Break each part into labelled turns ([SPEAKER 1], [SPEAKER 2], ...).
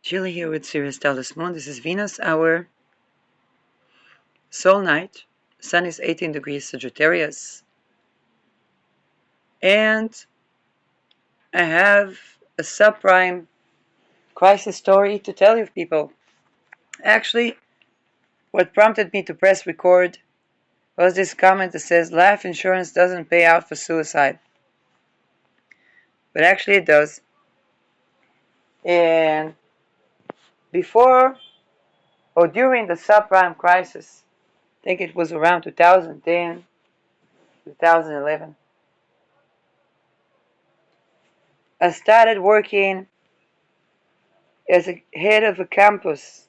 [SPEAKER 1] Julie here with Sirius Dallas Moon. This is Venus, our soul night. Sun is 18 degrees Sagittarius. And I have a subprime crisis story to tell you people. Actually, what prompted me to press record was this comment that says life insurance doesn't pay out for suicide. But actually it does. And before or during the subprime crisis, I think it was around 2010, 2011, I started working as a head of a campus.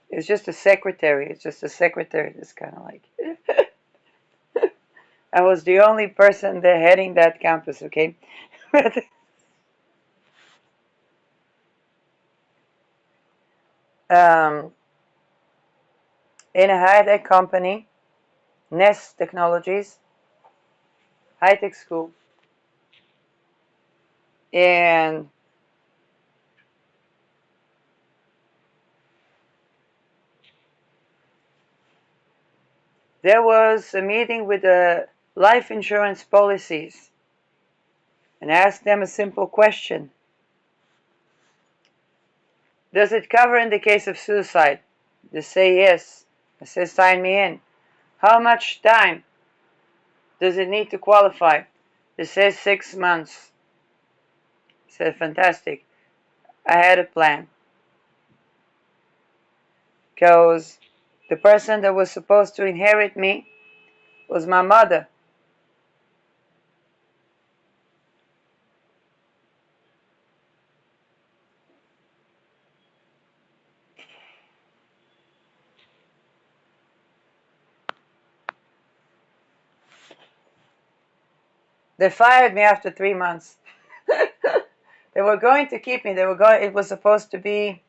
[SPEAKER 1] It's just a secretary. It's just a secretary. It's kind of like I was the only person there heading that campus. Okay, um, in a high-tech company, Nest Technologies, high-tech school, and there was a meeting with the life insurance policies, and I asked them a simple question: does it cover in the case of suicide? They say yes. I said, sign me in. How much time does it need to qualify? It says 6 months. I said, fantastic. I had a plan. Because the person that was supposed to inherit me was my mother. They fired me after 3 months. They were going to keep me. It was supposed to be,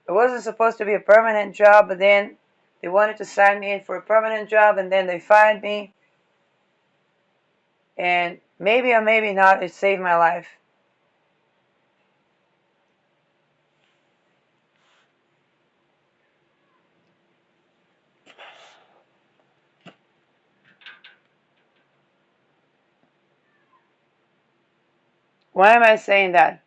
[SPEAKER 1] it wasn't supposed to be a permanent job, but then they wanted to sign me in for a permanent job, and then they fired me. And maybe or maybe not, it saved my life. Why am I saying that?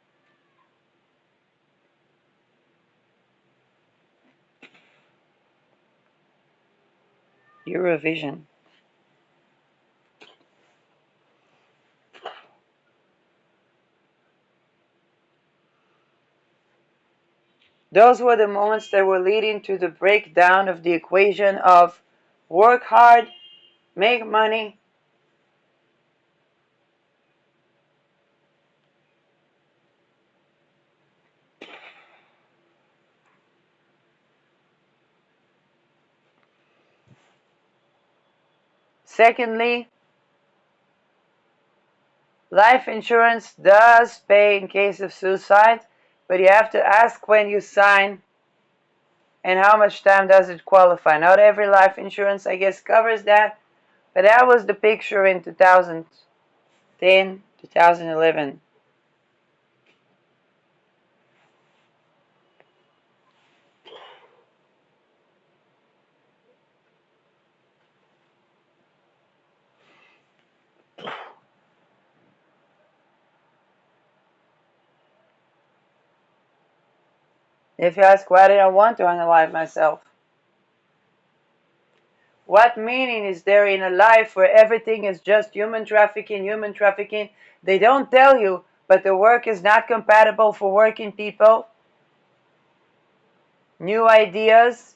[SPEAKER 1] Eurovision. Those were the moments that were leading to the breakdown of the equation of work hard, make money, secondly, life insurance does pay in case of suicide, but you have to ask when you sign and how much time does it qualify. Not every life insurance, I guess, covers that, but that was the picture in 2010, 2011. If you ask why did I want to unalive myself? What meaning is there in a life where everything is just human trafficking, human trafficking? They don't tell you, but the work is not compatible for working people. New ideas,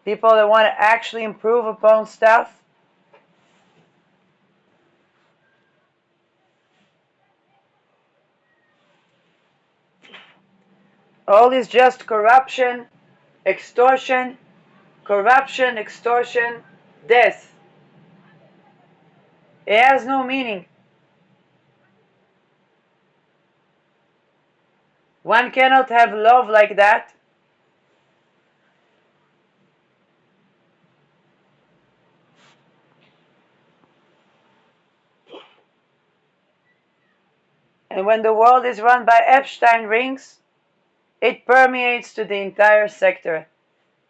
[SPEAKER 1] people that want to actually improve upon stuff. All is just corruption, extortion, corruption, extortion, death. It has no meaning. One cannot have love like that. And And when the world is run by Epstein rings, it permeates to the entire sector.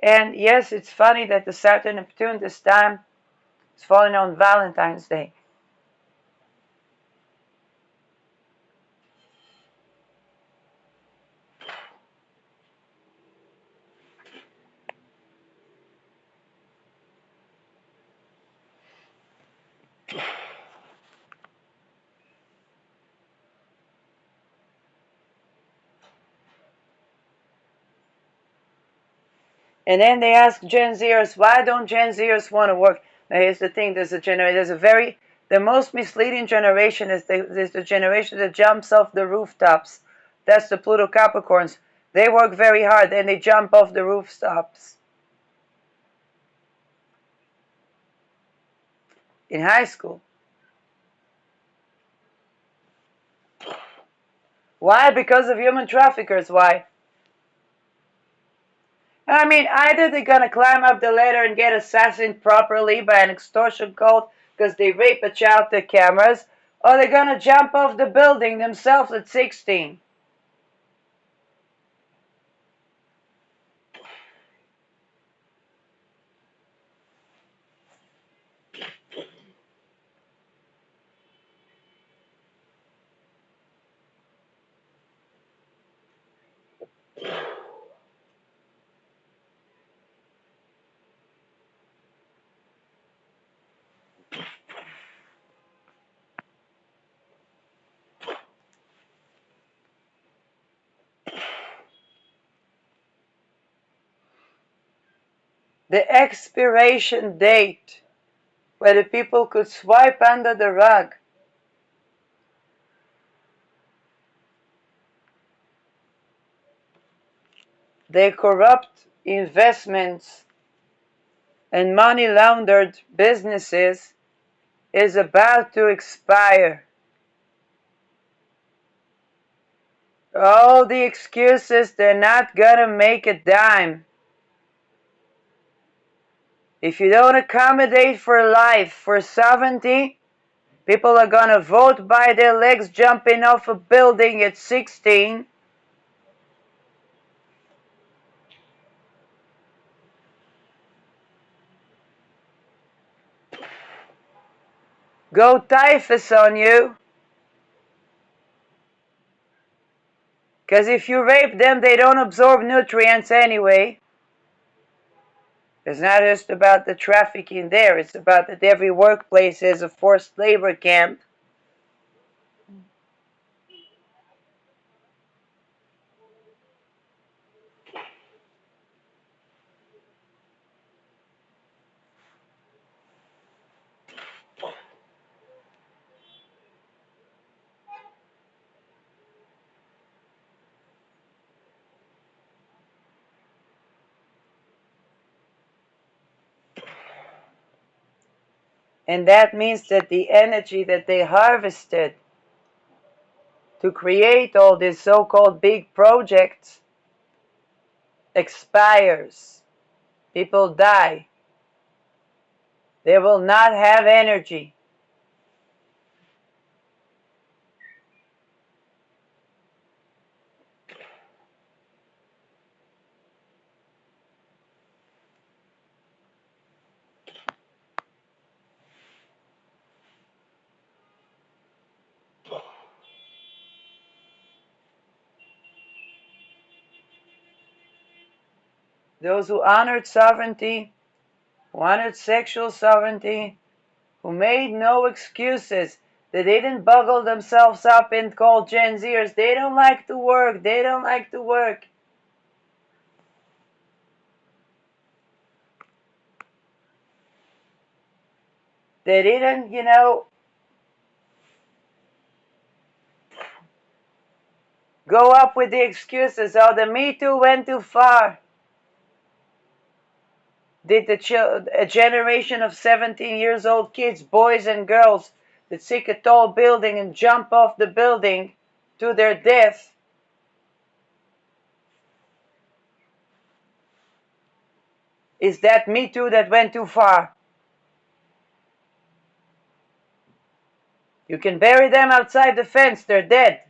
[SPEAKER 1] And yes, it's funny that the Saturn Neptune this time is falling on Valentine's Day. And then they ask Gen Zers, why don't Gen Zers want to work? Now here's the thing, the most misleading generation is the generation that jumps off the rooftops. That's the Pluto Capricorns. They work very hard and they jump off the rooftops. In high school. Why? Because of human traffickers. Why? I mean, either they're gonna climb up the ladder and get assassinated properly by an extortion cult because they rape a child to cameras, or they're gonna jump off the building themselves at 16. The expiration date where the people could swipe under the rug. They corrupt investments and money laundered businesses is about to expire. All the excuses, they're not gonna make a dime. If you don't accommodate for life, for sovereignty, people are gonna vote by their legs jumping off a building at 16. Go typhus on you. Because if you rape them, they don't absorb nutrients anyway. It's not just about the trafficking there. It's about that every workplace is a forced labor camp. And that means that the energy that they harvested to create all these so-called big projects expires. People die. They will not have energy. Those who honored sovereignty, who honored sexual sovereignty, who made no excuses, they didn't buggle themselves up and call Gen Zers. They don't like to work. They don't like to work. They didn't, go up with the excuses. Oh, the Me Too went too far. Did a generation of 17 years old kids, boys and girls, that seek a tall building and jump off the building to their death, is that Me Too that went too far? You can bury them outside the fence, they're dead.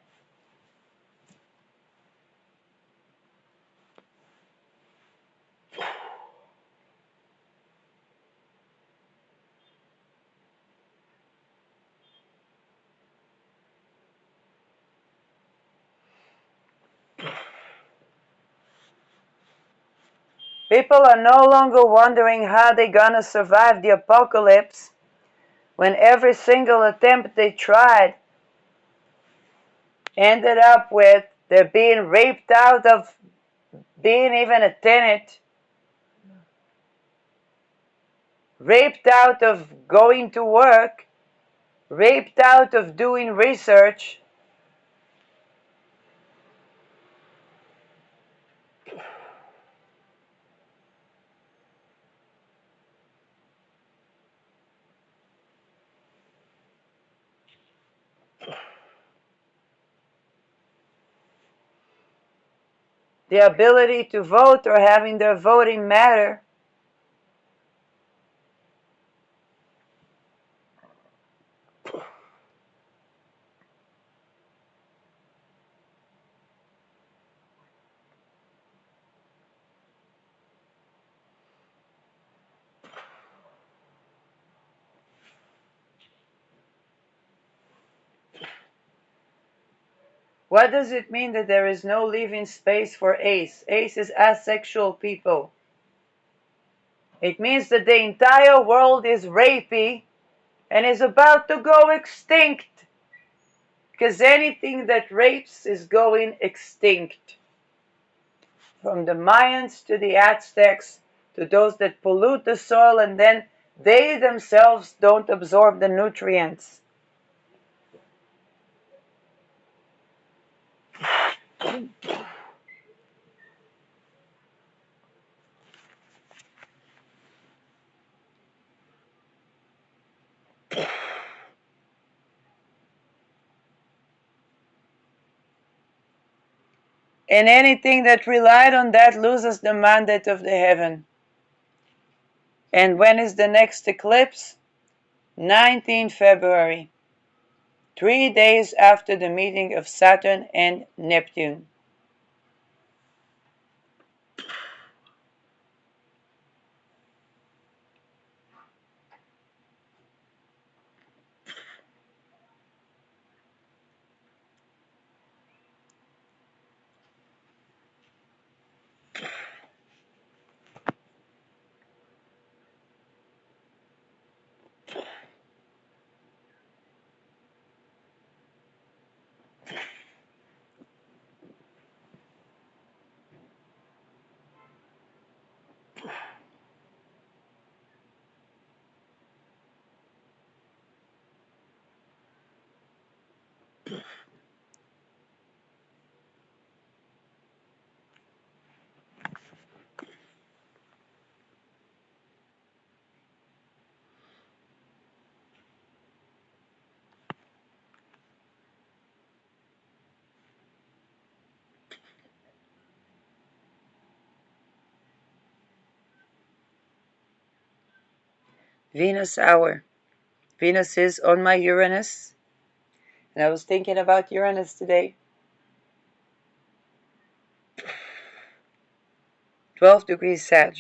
[SPEAKER 1] People are no longer wondering how they're gonna survive the apocalypse when every single attempt they tried ended up with they're being raped out of being even a tenant, raped out of going to work, raped out of doing research. The ability to vote or having their voting matter. What does it mean that there is no living space for ace? Ace is asexual people. It means that the entire world is rapey and is about to go extinct. Because anything that rapes is going extinct. From the Mayans to the Aztecs to those that pollute the soil and then they themselves don't absorb the nutrients. And anything that relied on that loses the mandate of the heaven. And when is the next eclipse? 19 February. 3 days after the meeting of Saturn and Neptune. Venus hour. Venus is on my Uranus. And I was thinking about Uranus today. 12 degrees Sag.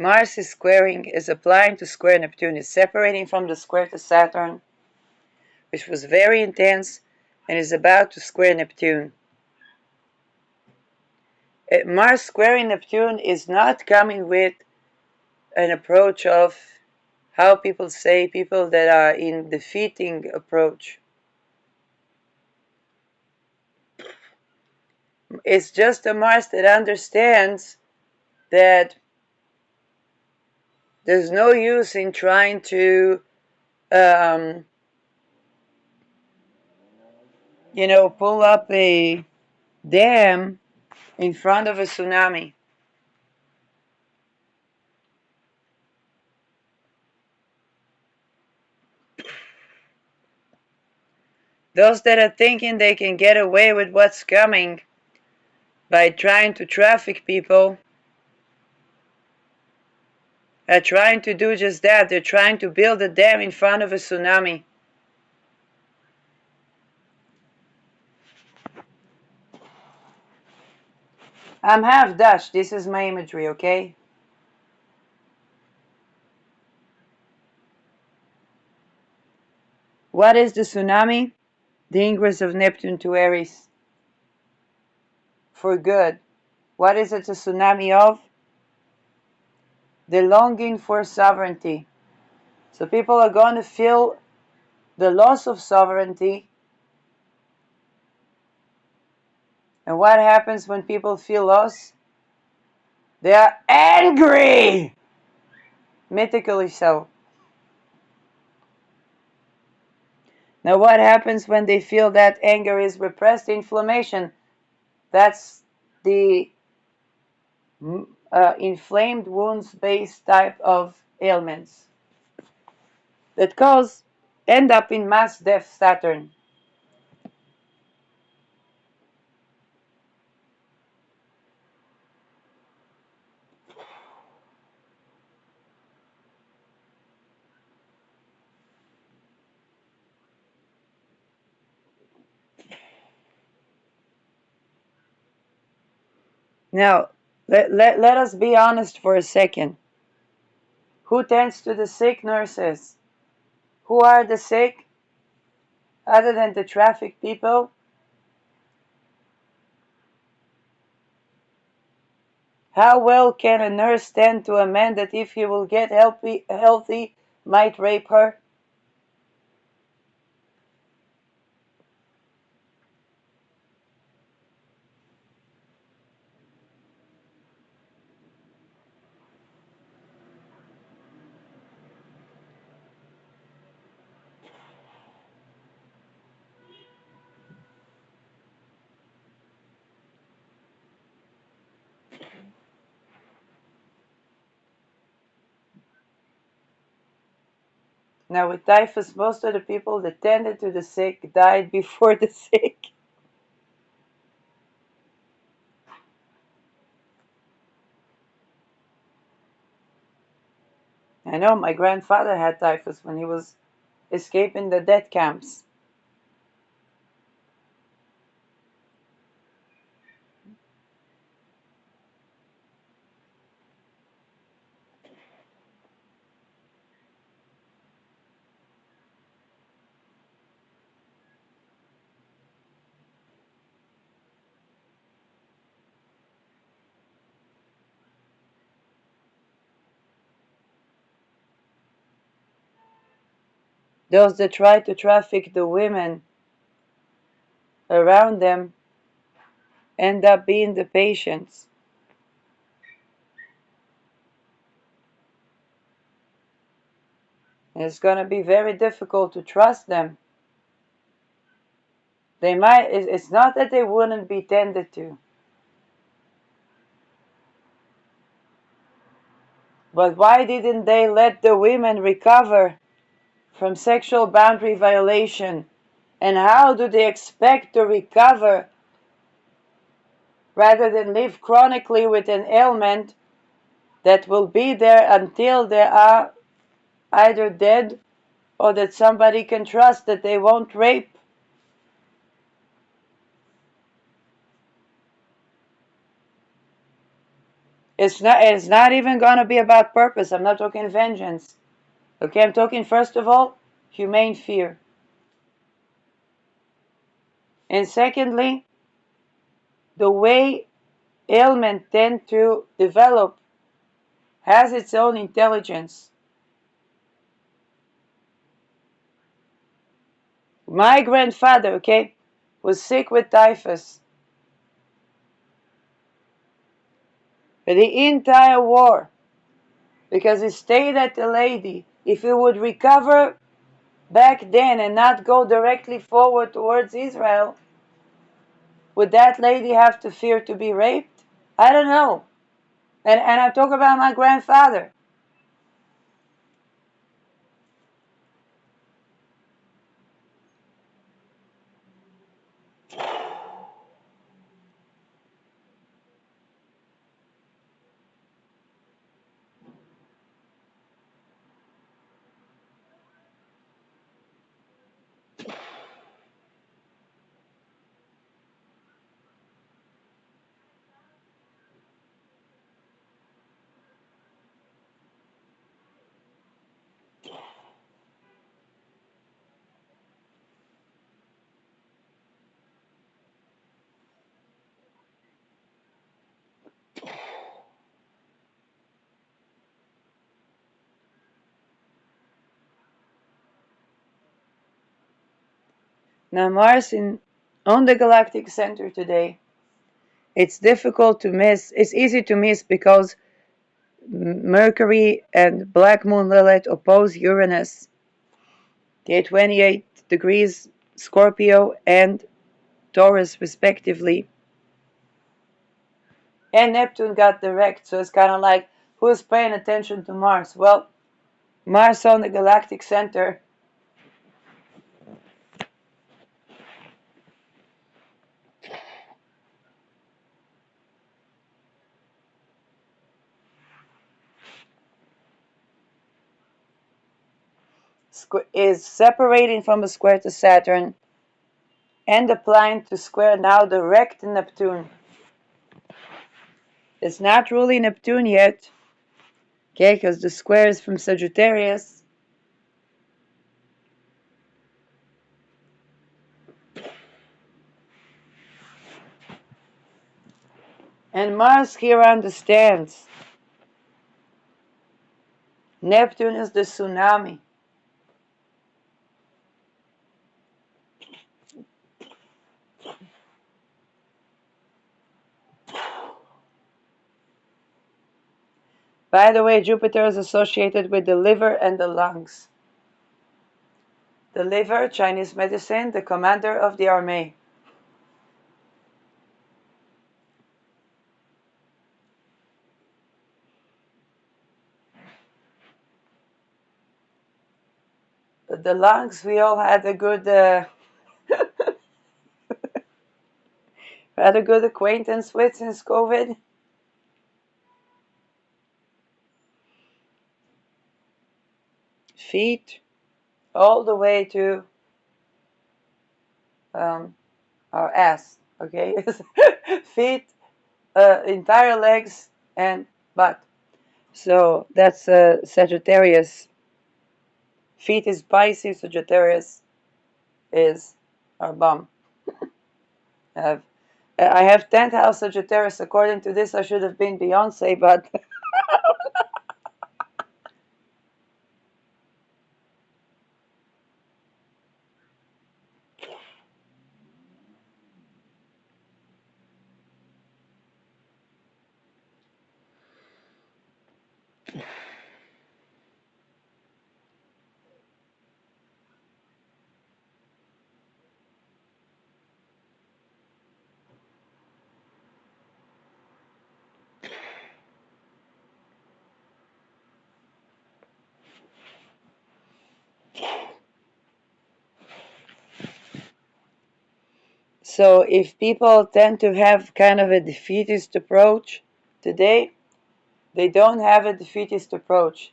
[SPEAKER 1] Mars is applying to square Neptune. It's separating from the square to Saturn, which was very intense, and is about to square Neptune. Mars squaring Neptune is not coming with an approach of how people say people that are in defeating approach. It's just a Mars that understands that there's no use in trying to pull up a dam in front of a tsunami. Those that are thinking they can get away with what's coming by trying to traffic people are trying to do just that. They're trying to build a dam in front of a tsunami. I'm half Dutch. This is my imagery, okay? What is the tsunami? The ingress of Neptune to Aries. For good. What is it a tsunami of? The longing for sovereignty. So people are going to feel the loss of sovereignty. And what happens when people feel loss? They are angry! Mythically so. Now what happens when they feel that anger is repressed? Inflammation. That's the inflamed wounds-based type of ailments that end up in mass death Saturn. Now, let us be honest for a second. Who tends to the sick? Nurses. Who are the sick? Other than the traffic people? How well can a nurse tend to a man that if he will get healthy might rape her? Now with typhus, most of the people that tended to the sick died before the sick. I know my grandfather had typhus when he was escaping the death camps. Those that try to traffic the women around them end up being the patients. And it's going to be very difficult to trust them. It's not that they wouldn't be tended to. But why didn't they let the women recover from sexual boundary violation? And how do they expect to recover rather than live chronically with an ailment that will be there until they are either dead or that somebody can trust that they won't rape? It's not even going to be about purpose. I'm not talking vengeance. Okay, I'm talking first of all humane fear. And secondly, the way ailments tend to develop has its own intelligence. My grandfather, okay, was sick with typhus. For the entire war, because he stayed at the lady. If he would recover back then and not go directly forward towards Israel, would that lady have to fear to be raped? I don't know. And I talk about my grandfather. Now Mars on the galactic center today. It's difficult to miss. It's easy to miss because Mercury and Black Moon Lilith oppose Uranus. They're 28 degrees Scorpio and Taurus respectively. And Neptune got direct, so it's kind of like, who's paying attention to Mars? Well, Mars on the galactic center is separating from a square to Saturn and applying to square now direct Neptune. It's not really Neptune yet, okay, because the square is from Sagittarius. And Mars here understands Neptune is the tsunami. By the way, Jupiter is associated with the liver and the lungs. The liver, Chinese medicine, the commander of the army. The lungs, we all had a good had a good acquaintance with since COVID. Feet, all the way to our ass, okay? Feet, entire legs, and butt. So that's Sagittarius. Feet is Pisces, Sagittarius is our bum. I have 10th house Sagittarius. According to this, I should have been Beyonce, but so if people tend to have kind of a defeatist approach today, they don't have a defeatist approach.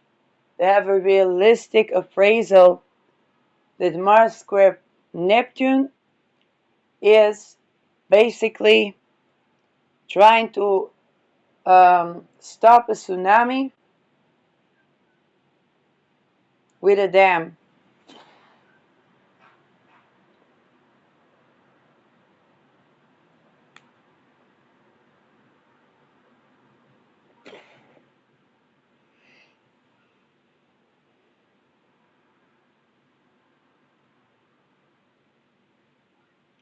[SPEAKER 1] They have a realistic appraisal that Mars square Neptune is basically trying to stop a tsunami with a dam.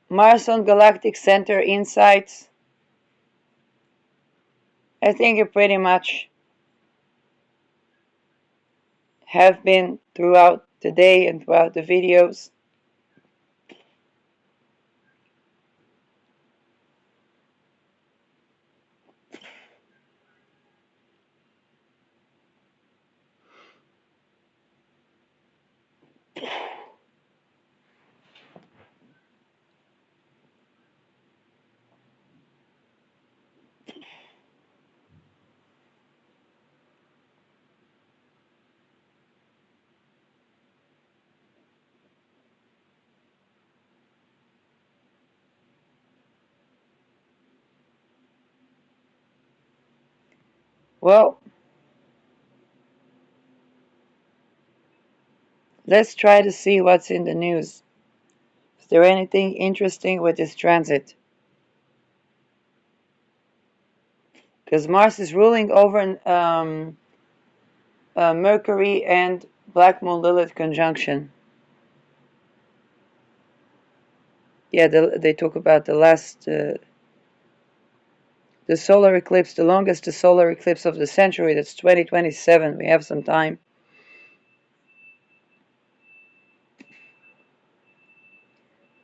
[SPEAKER 1] Mars on galactic center insights, I think you pretty much have been throughout the day and throughout the videos. Well, let's try to see what's in the news. Is there anything interesting with this transit? Because Mars is ruling over Mercury and Black Moon Lilith conjunction. Yeah, they talk about the last, the solar eclipse, the longest solar eclipse of the century. That's 2027. We have some time.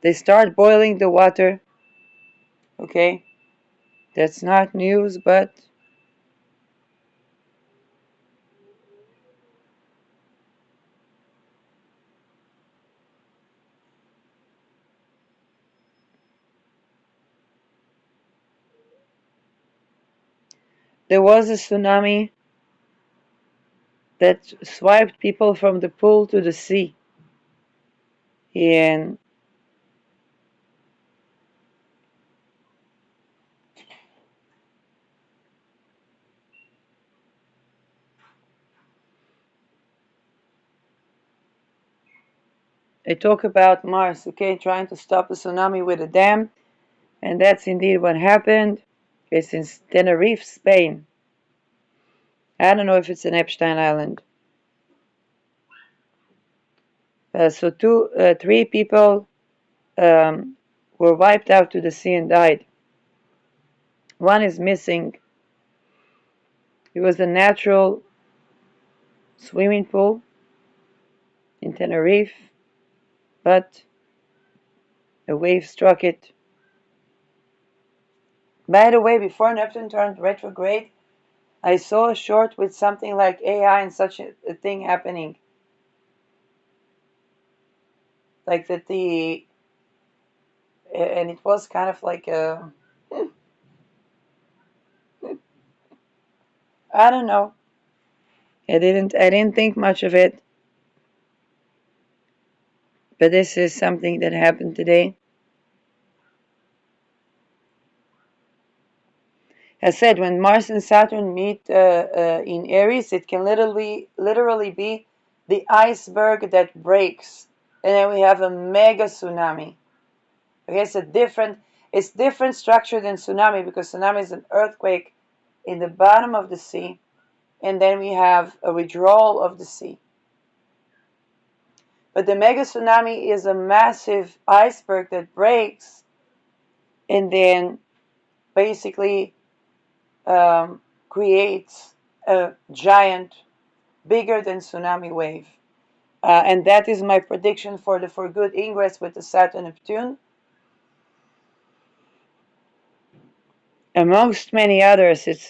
[SPEAKER 1] They start boiling the water. Okay, that's not news, but there was a tsunami that swiped people from the pool to the sea. And they talk about Mars, okay, trying to stop a tsunami with a dam. And that's indeed what happened. It's in Tenerife, Spain. I don't know if it's an Epstein Island. So three people um, were wiped out to the sea and died. One is missing. It was a natural swimming pool in Tenerife, but a wave struck it. By the way, before Neptune turned retrograde, I saw a short with something like AI and such a thing happening. Like that and it was kind of like a, I don't know. I didn't think much of it, but this is something that happened today. As said, when Mars and Saturn meet in Aries, it can literally be the iceberg that breaks, and then we have a mega tsunami. Okay, it's different structure than tsunami, because tsunami is an earthquake in the bottom of the sea, and then we have a withdrawal of the sea. But the mega tsunami is a massive iceberg that breaks, and then basically creates a giant, bigger than tsunami wave. And that is my prediction for the for good ingress with the Saturn Neptune. Amongst many others, it's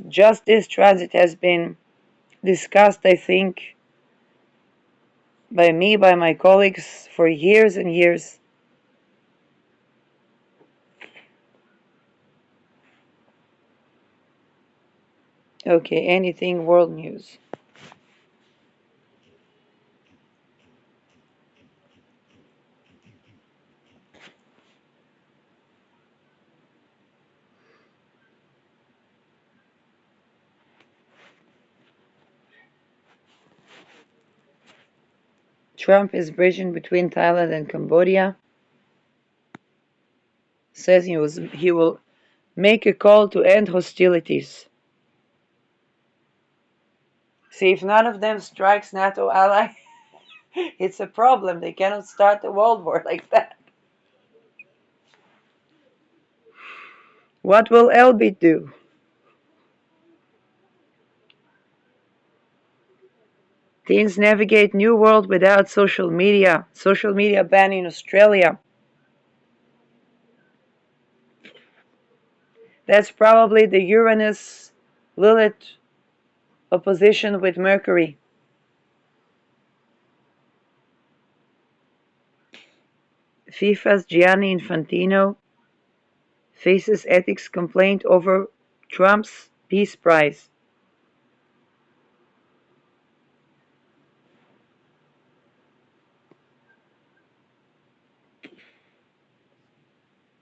[SPEAKER 1] just this transit has been discussed, I think, by me, by my colleagues for years and years. Okay, anything world news. Trump is bridging between Thailand and Cambodia. Says he will make a call to end hostilities. See, if none of them strikes NATO ally, it's a problem. They cannot start a world war like that. What will Elbit do? Teens navigate new world without social media. Social media ban in Australia. That's probably the Uranus Lilith opposition with Mercury. FIFA's Gianni Infantino faces ethics complaint over Trump's Peace Prize.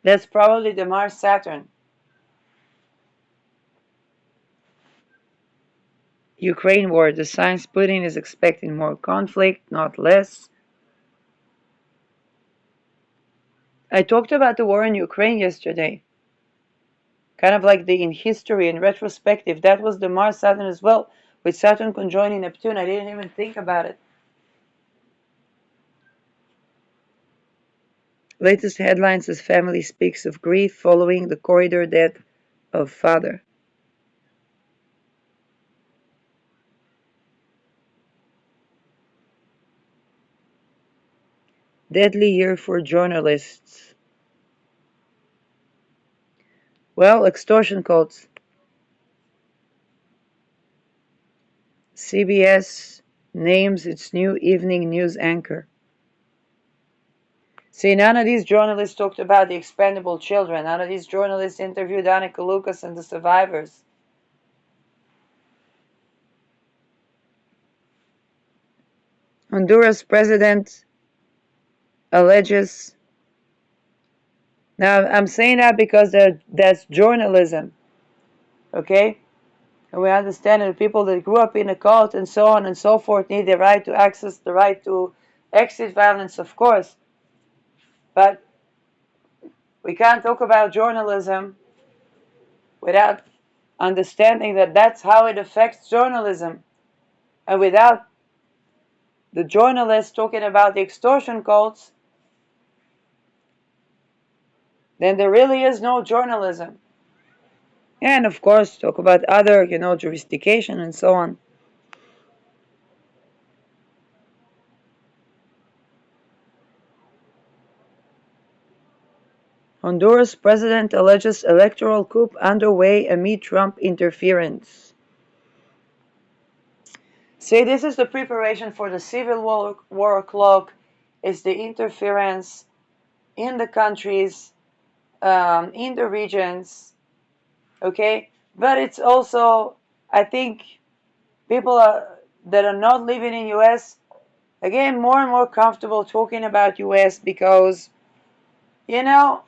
[SPEAKER 1] That's probably the Mars Saturn. Ukraine war. The signs Putin is expecting more conflict, not less. I talked about the war in Ukraine yesterday. Kind of like in history, in retrospective. That was the Mars Saturn as well, with Saturn conjoining Neptune. I didn't even think about it. Latest headlines as family speaks of grief following the corridor death of father. Deadly year for journalists. Well, extortion calls. CBS names its new evening news anchor. See, none of these journalists talked about the expendable children. None of these journalists interviewed Annika Lucas and the survivors. Honduras president alleges. Now, I'm saying that because that's journalism, okay? And we understand that people that grew up in a cult and so on and so forth need the right to access, the right to exit violence, of course. But we can't talk about journalism without understanding that that's how it affects journalism. And without the journalists talking about the extortion cults, then there really is no journalism. And of course, talk about other, jurisdiction and so on. Honduras president alleges electoral coup underway amid Trump interference. See, this is the preparation for the civil war clock, is the interference in the countries, in the regions, okay? But it's also, I think, that are not living in US, again, more and more comfortable talking about US because, you know,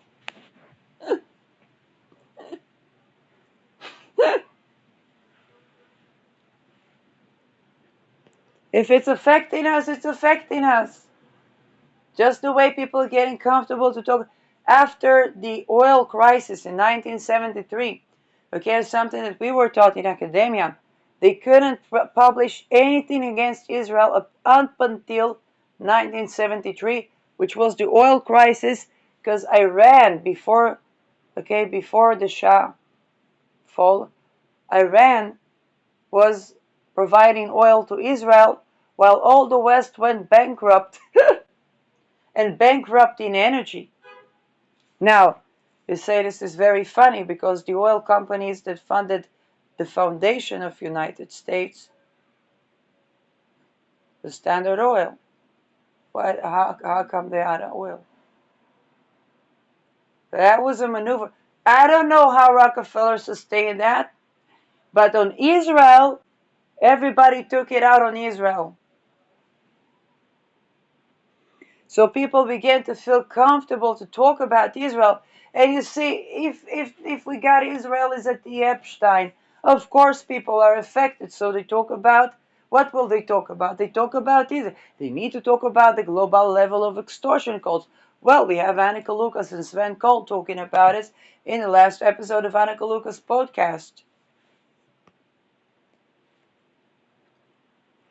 [SPEAKER 1] if it's affecting us, it's affecting us. Just the way people are getting comfortable to talk after the oil crisis in 1973. Okay, something that we were taught in academia. They couldn't publish anything against Israel up until 1973, which was the oil crisis, because Iran, before the Shah fall, Iran was providing oil to Israel while all the West went bankrupt and bankrupt in energy. Now, you say this is very funny because the oil companies that funded the foundation of United States, the Standard Oil, how come they out of oil? That was a maneuver. I don't know how Rockefeller sustained that, but on Israel, everybody took it out on Israel. So people began to feel comfortable to talk about Israel. And you see, if we got Israelis at the Epstein, of course people are affected. So they talk about, what will they talk about? They talk about Israel. They need to talk about the global level of extortion cults. Well, we have Annika Lucas and Sven Cole talking about it in the last episode of Annika Lucas' podcast.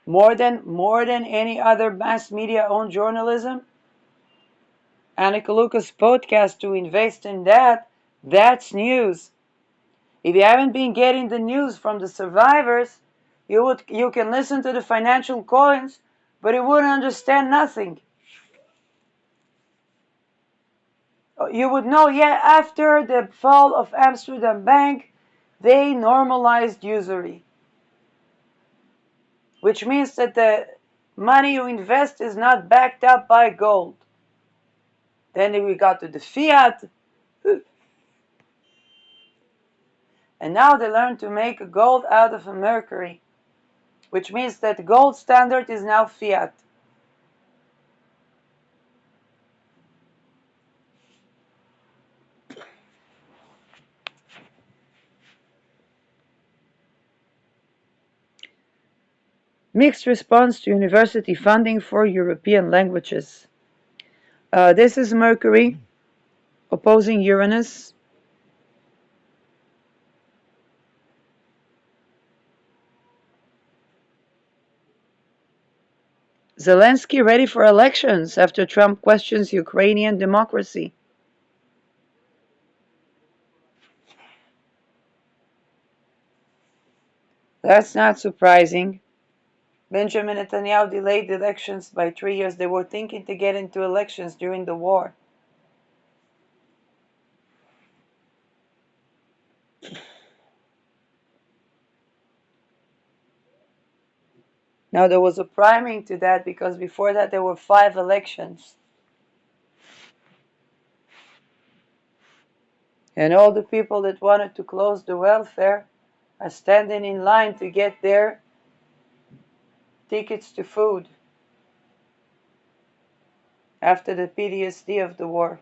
[SPEAKER 1] More than any other mass media owned journalism, Annika Lucas' podcast to invest in that's news. If you haven't been getting the news from the survivors, you can listen to the financial coins, but you wouldn't understand nothing. You would know, yeah, after the fall of Amsterdam Bank, they normalized usury, which means that the money you invest is not backed up by gold. Then we got to the fiat, and now they learned to make gold out of mercury, which means that the gold standard is now fiat. Mixed response to university funding for European languages. This is Mercury opposing Uranus. Zelensky ready for elections after Trump questions Ukrainian democracy. That's not surprising. Benjamin Netanyahu delayed the elections by 3 years. They were thinking to get into elections during the war. Now there was a priming to that because before that there were 5 elections. And all the people that wanted to close the welfare are standing in line to get their tickets to food after the PTSD of the war.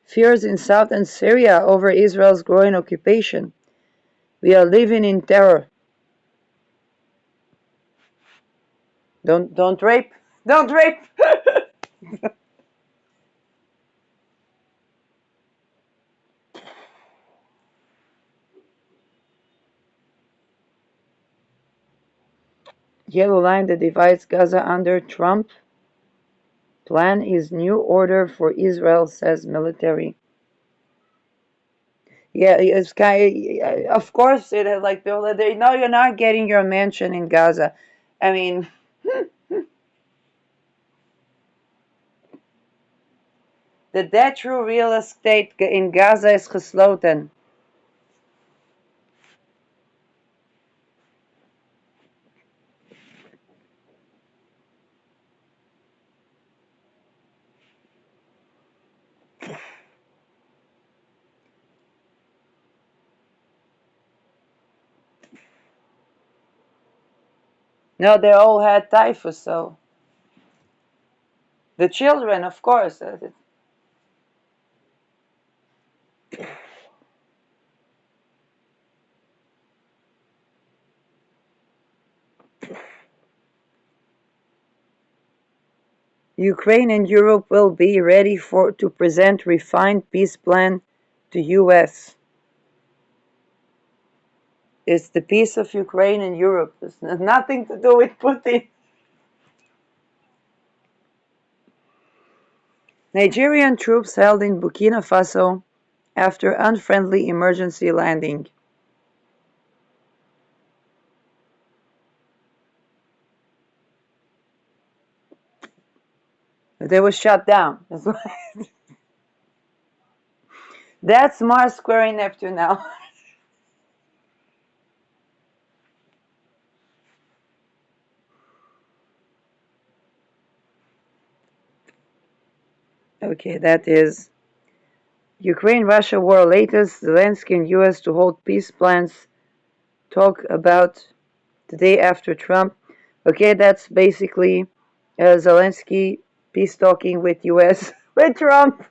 [SPEAKER 1] Fears in southern Syria over Israel's growing occupation. We are living in terror. Don't rape. Don't rape. Yellow line that divides Gaza under Trump plan is new order for Israel, says military. Yeah, it's kind of course it is like people they know you're not getting your mansion in Gaza. I mean, the debt through real estate in Gaza is gesloten. No, they all had typhus, so the children, of course. Ukraine and Europe will be ready to present refined peace plan to US. It's the peace of Ukraine and Europe. It's nothing to do with Putin. Nigerian troops held in Burkina Faso after unfriendly emergency landing. They were shut down. That's Mars squaring Neptune now. Okay, that is Ukraine-Russia war latest. Zelensky and US to hold peace plans. Talk about the day after Trump. Okay, that's basically Zelensky peace talking with US with Trump.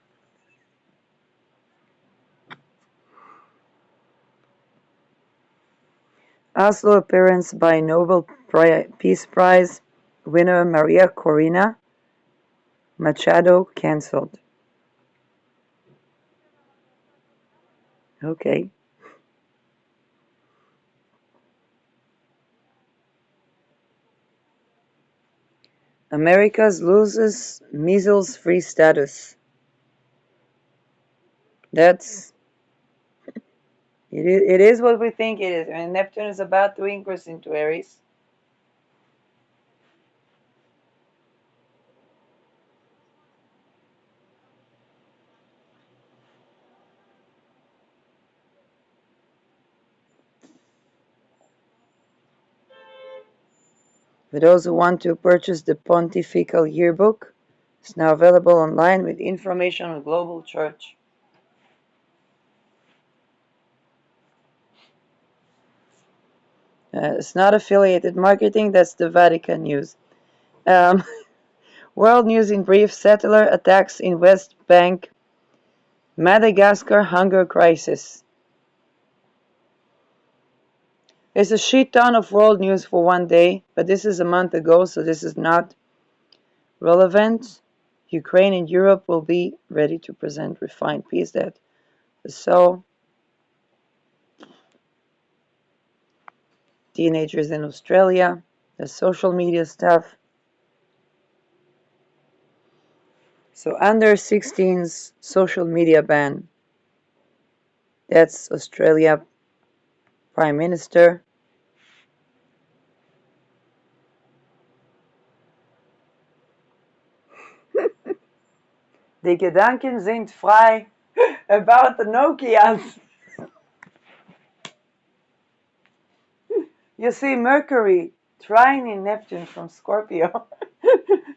[SPEAKER 1] Oslo appearance by Nobel Peace Prize winner Maria Corina Machado cancelled. Okay. America's loses measles-free status. That's it is what we think it is. I mean, Neptune is about to ingress into Aries. For those who want to purchase the Pontifical Yearbook, it's now available online with information on the Global Church. It's not affiliated marketing, that's the Vatican news. Um, World News in brief, settler attacks in West Bank, Madagascar hunger crisis. There's a shit ton of world news for one day, but this is a month ago, so this is not relevant. Ukraine and Europe will be ready to present refined peace. That is so. Teenagers in Australia, the social media stuff. So under 16's social media ban. That's Australia Prime Minister. Die Gedanken sind frei about the Nokias. You see Mercury trining Neptune from Scorpio.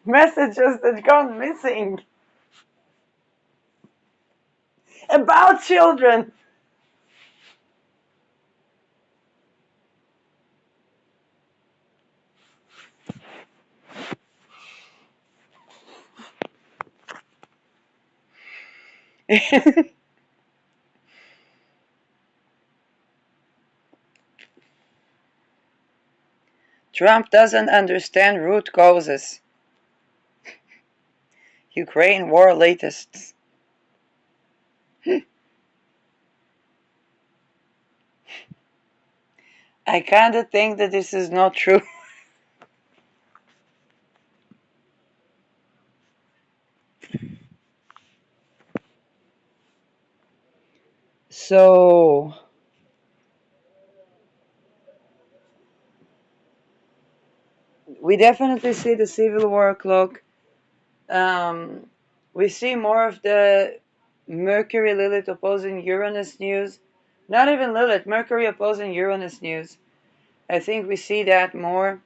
[SPEAKER 1] Messages that gone missing. About children. Trump doesn't understand root causes. Ukraine war latest. I kinda think that this is not true. So we definitely see the civil war clock. We see more of the Mercury Lilith opposing Uranus news. Not even Lilith, Mercury opposing Uranus news. I think we see that more.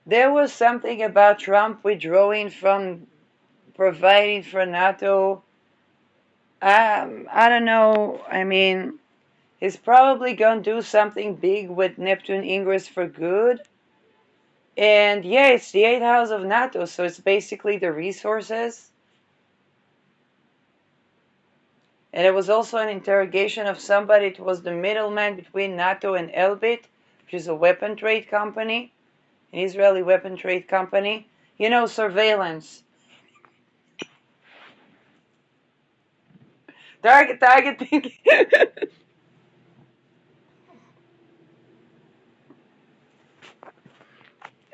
[SPEAKER 1] There was something about Trump withdrawing from providing for NATO. I don't know. I mean, he's probably going to do something big with Neptune Ingress for good. And yeah, it's the 8th house of NATO, so it's basically the resources. And it was also an interrogation of somebody. It was the middleman between NATO and Elbit, which is a weapon trade company, an Israeli weapon trade company. You know, surveillance. Targeting.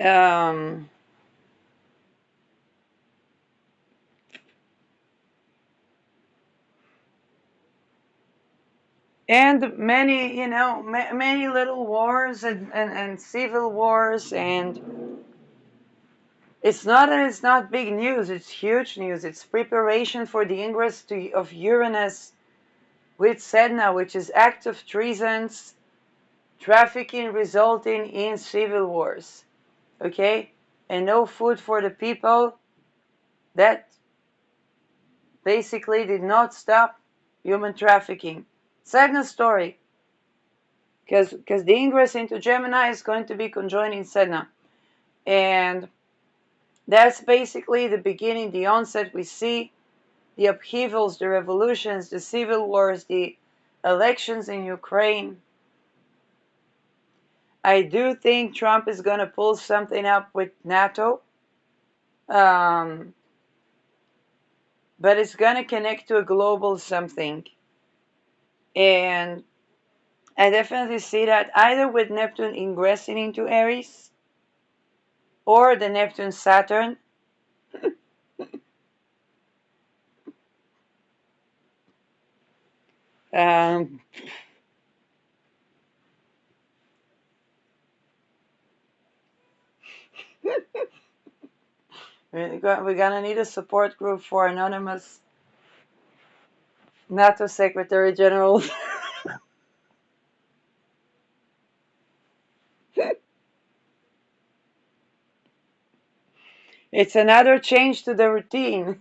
[SPEAKER 1] um, and many, many little wars and civil wars, and it's not big news. It's huge news. It's preparation for the ingress of Uranus with Sedna, which is act of treasons, trafficking resulting in civil wars. Okay, and no food for the people. That basically did not stop human trafficking. Sedna story. Because the ingress into Gemini is going to be conjoined in Sedna. And that's basically the beginning, the onset. We see the upheavals, the revolutions, the civil wars, the elections in Ukraine. I do think Trump is going to pull something up with NATO. But it's going to connect to a global something. And I definitely see that either with Neptune ingressing into Aries or the Neptune Saturn. um, we're going to need a support group for anonymous NATO Secretary General. It's another change to the routine.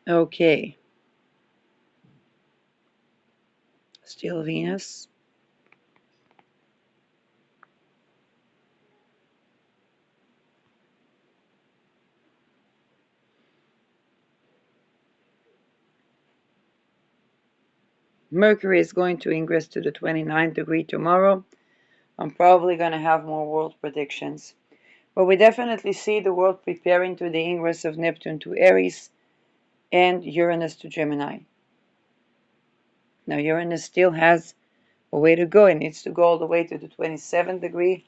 [SPEAKER 1] Okay, still Venus. Mercury is going to ingress to the 29th degree tomorrow. I'm probably going to have more world predictions. But we definitely see the world preparing to the ingress of Neptune to Aries and Uranus to Gemini. Now, Uranus still has a way to go. It needs to go all the way to the 27th degree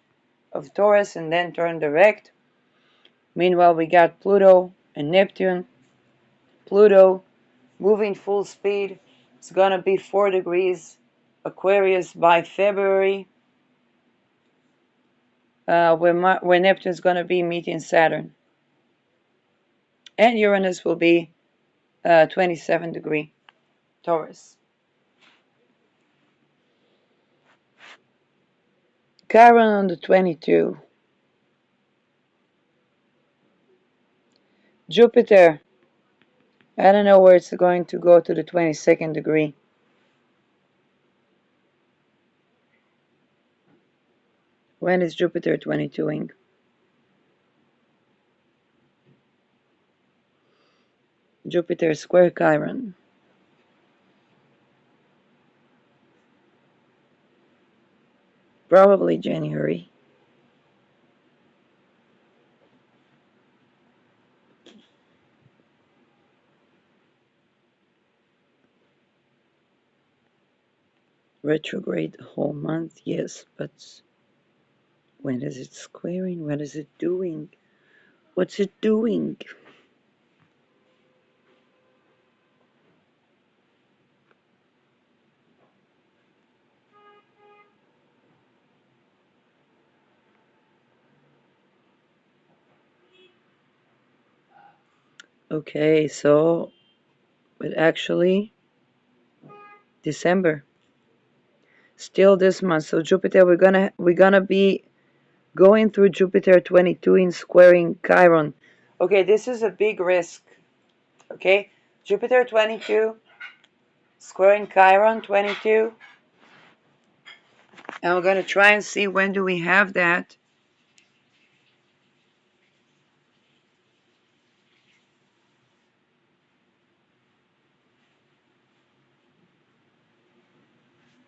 [SPEAKER 1] of Taurus and then turn direct. Meanwhile, we got Pluto and Neptune. Pluto moving full speed. It's going to be 4 degrees Aquarius by February, where Neptune is going to be meeting Saturn. And Uranus will be 27 degree Taurus. Chiron on the 22. Jupiter, I don't know where it's going to go to the 22nd degree. When is Jupiter 22ing? Jupiter square Chiron. Probably January. Retrograde the whole month, yes, but when is it squaring? What is it doing? What's it doing? Okay, so, but actually, December. Still this month. So Jupiter, we're gonna be going through Jupiter 22 in squaring Chiron. Okay, this is a big risk. Okay, Jupiter 22 squaring Chiron 22, and we're gonna try and see when do we have that.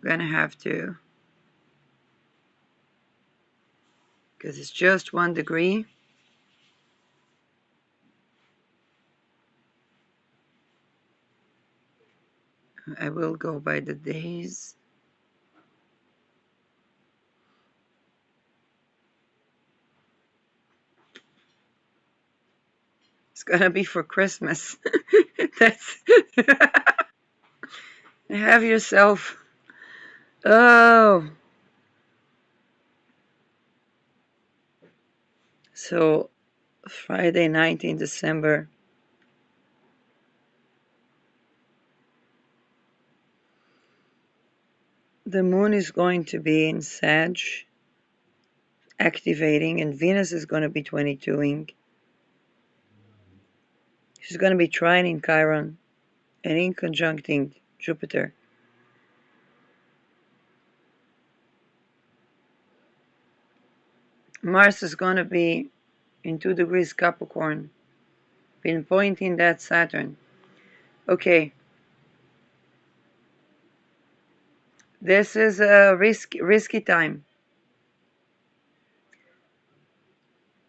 [SPEAKER 1] We're gonna have to, because it's just 1 degree. I will go by the days. It's gonna be for Christmas. That's have yourself. Oh, so Friday, 19 December. The moon is going to be in Sag, activating, and Venus is going to be 22ing. She's going to be trining Chiron and in conjuncting Jupiter. Mars is going to be in 2 degrees Capricorn, pinpointing that Saturn. Okay, this is a risky time.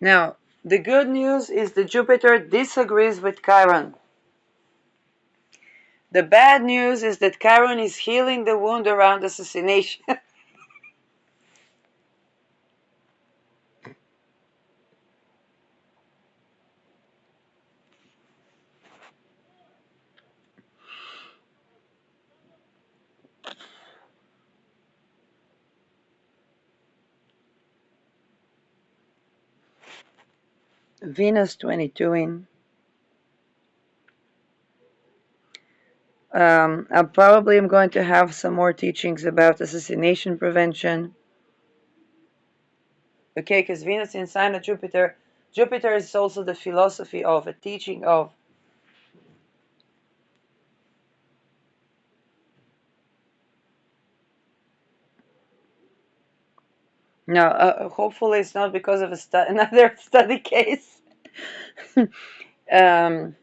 [SPEAKER 1] Now, the good news is that Jupiter disagrees with Chiron. The bad news is that Chiron is healing the wound around assassination. Venus 22 in. I probably am going to have some more teachings about assassination prevention. Okay, because Venus in sign of Jupiter. Jupiter is also the philosophy of, a teaching of. Now, hopefully it's not because of another study case. um,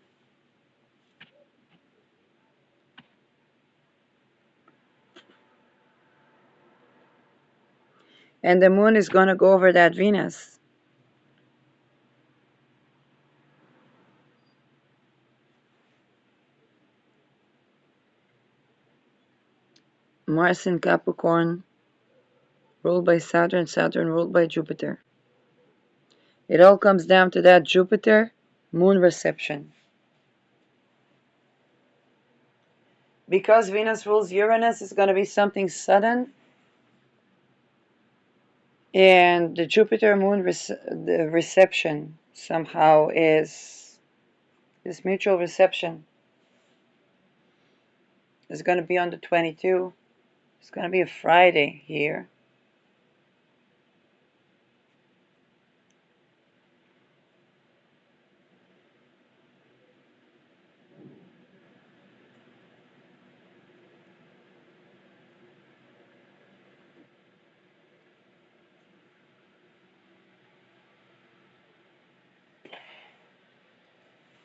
[SPEAKER 1] and the moon is going to go over that Venus. Mars in Capricorn, ruled by Saturn, Saturn ruled by Jupiter. It all comes down to that Jupiter moon reception. Because Venus rules Uranus, it's going to be something sudden. And the Jupiter moon the reception somehow is this mutual reception is going to be on the 22. It's going to be a Friday here.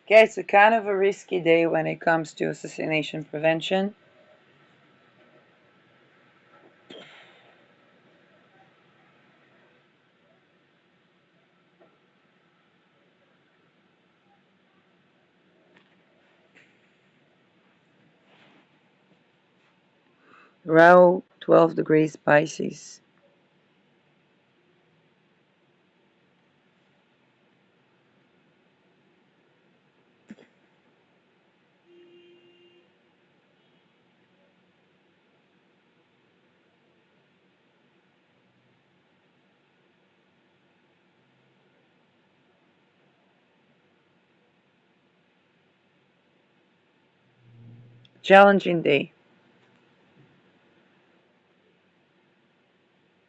[SPEAKER 1] Okay, it's a kind of a risky day when it comes to assassination prevention. Rahu, 12 degrees Pisces. Challenging day.